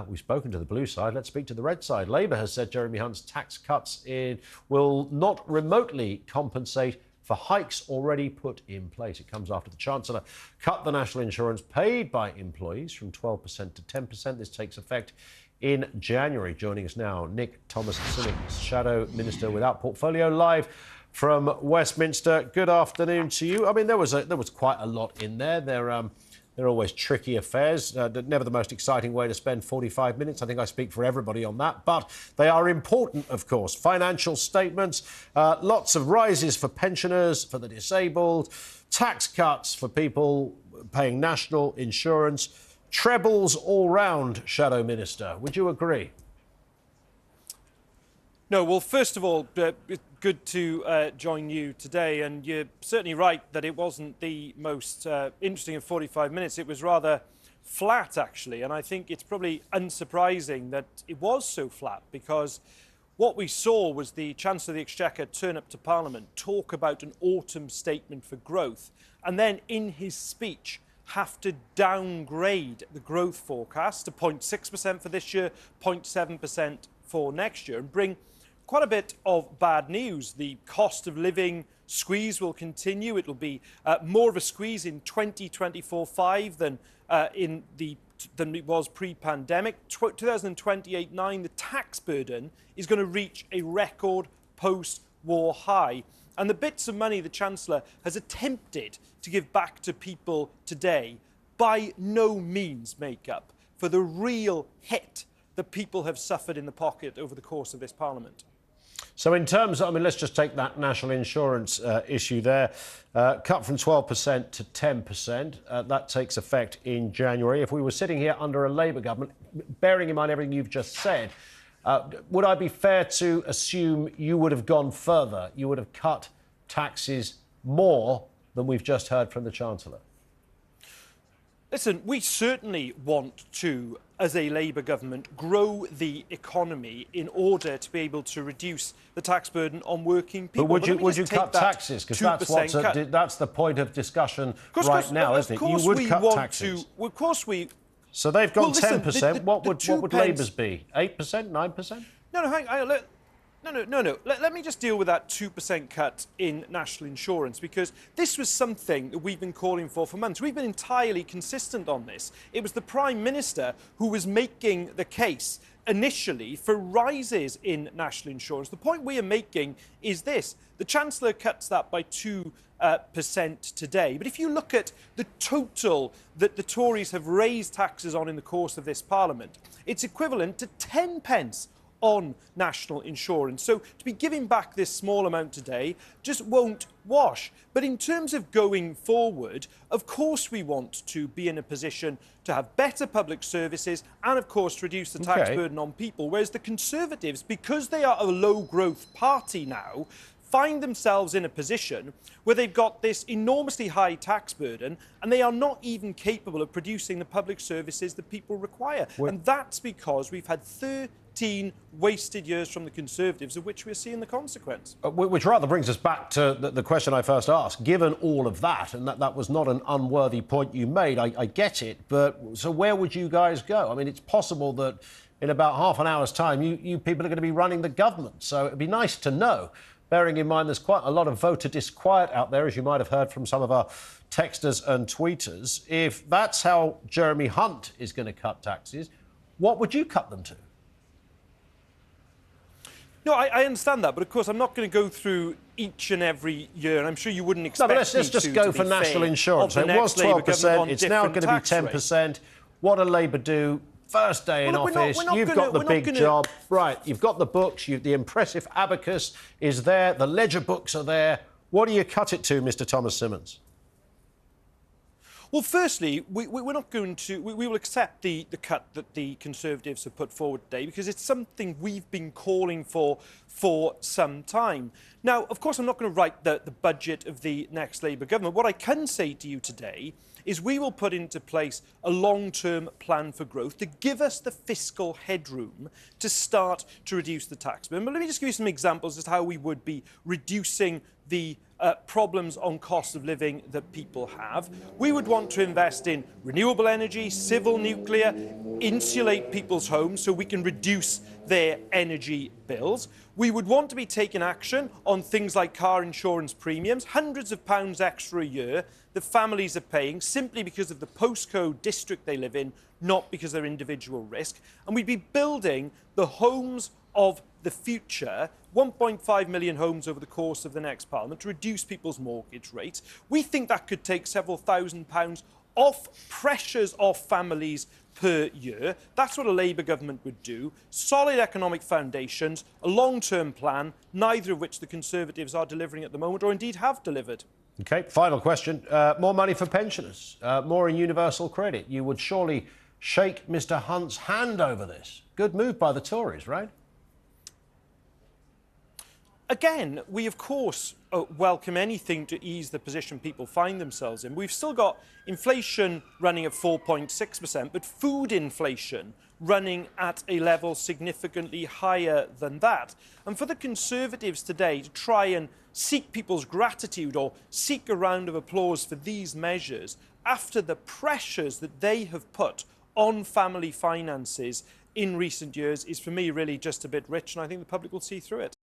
We've spoken to the blue side. Let's speak to the red side. Labour has said Jeremy Hunt's tax cuts will not remotely compensate for hikes already put in place. It comes after the Chancellor cut the national insurance paid by employees from 12% to 10%. This takes effect in January. Joining us now, Nick Thomas-Symonds, Shadow Minister without portfolio, live from Westminster. Good afternoon to you. I mean, there was quite a lot in there. They're always tricky affairs, never the most exciting way to spend 45 minutes. I think I speak for everybody on that, but they are important, of course. Financial statements, lots of rises for pensioners, for the disabled, tax cuts for people paying national insurance, trebles all round, Shadow Minister. Would you agree? No, well, first of all, good to join you today, and you're certainly right that it wasn't the most interesting of 45 minutes. It was rather flat, actually, and I think it's probably unsurprising that it was so flat, because what we saw was the Chancellor of the Exchequer turn up to Parliament, talk about an autumn statement for growth, and then in his speech have to downgrade the growth forecast to 0.6% for this year, 0.7% for next year, and bring quite a bit of bad news. The cost of living squeeze will continue. It will be more of a squeeze in 2024-5 than it was pre-pandemic. 2028-9, the tax burden is going to reach a record post-war high. And the bits of money the Chancellor has attempted to give back to people today by no means make up for the real hit that people have suffered in the pocket over the course of this Parliament. So in terms of, I mean, let's just take that national insurance issue there. Cut from 12% to 10%. That takes effect in January. If we were sitting here under a Labour government, bearing in mind everything you've just said, would I be fair to assume you would have gone further? You would have cut taxes more than we've just heard from the Chancellor? Listen, we certainly want to, as a Labour government, grow the economy in order to be able to reduce the tax burden on working people. But would you cut taxes? Because that's the point of discussion right now, isn't it? You would cut taxes. Of course we... So they've gone 10%. What would Labour's be? 8%? 9%? No, hang on. No. Let me just deal with that 2% cut in national insurance, because this was something that we've been calling for months. We've been entirely consistent on this. It was the Prime Minister who was making the case initially for rises in national insurance. The point we are making is this. The Chancellor cuts that by 2% today. But if you look at the total that the Tories have raised taxes on in the course of this Parliament, it's equivalent to 10 pence on national insurance. So to be giving back this small amount today just won't wash. But in terms of going forward, of course we want to be in a position to have better public services and, of course, reduce the tax burden on people. Whereas the Conservatives, because they are a low-growth party now, find themselves in a position where they've got this enormously high tax burden and they are not even capable of producing the public services that people require. And that's because we've had 13 wasted years from the Conservatives, of which we're seeing the consequence. Which rather brings us back to the question I first asked. Given all of that, and that was not an unworthy point you made, I get it, but so where would you guys go? I mean, it's possible that in about half an hour's time, you people are going to be running the government, so it'd be nice to know. Bearing in mind there's quite a lot of voter disquiet out there, as you might have heard from some of our texters and tweeters. If that's how Jeremy Hunt is going to cut taxes, what would you cut them to? No, I understand that, but of course I'm not going to go through each and every year, and I'm sure you wouldn't expect let's just go for national insurance. It was 12%, it's now going to be 10%. What do Labour do? First day in office, you've got the big job. Right, you've got the books, the impressive abacus is there, the ledger books are there. What do you cut it to, Mr Thomas-Symonds? Well, firstly, we're not going to... We will accept the cut that the Conservatives have put forward today, because it's something we've been calling for some time. Now, of course, I'm not going to write the budget of the next Labour government. What I can say to you today is we will put into place a long-term plan for growth to give us the fiscal headroom to start to reduce the tax burden. But let me just give you some examples as to how we would be reducing the problems on cost of living that people have. We would want to invest in renewable energy, civil nuclear, insulate people's homes so we can reduce their energy bills. We would want to be taking action on things like car insurance premiums, hundreds of pounds extra a year that families are paying simply because of the postcode district they live in, not because of their individual risk. And we'd be building the homes of the future, 1.5 million homes over the course of the next Parliament, to reduce people's mortgage rates. We think that could take several £1,000s off pressures off families per year. That's what a Labour government would do. Solid economic foundations, a long-term plan, neither of which the Conservatives are delivering at the moment, or indeed have delivered. OK, final question. More money for pensioners, more in universal credit. You would surely shake Mr Hunt's hand over this. Good move by the Tories, right? Again, we of course welcome anything to ease the position people find themselves in. We've still got inflation running at 4.6%, but food inflation running at a level significantly higher than that. And for the Conservatives today to try and seek people's gratitude or seek a round of applause for these measures after the pressures that they have put on family finances in recent years is, for me, really just a bit rich, and I think the public will see through it.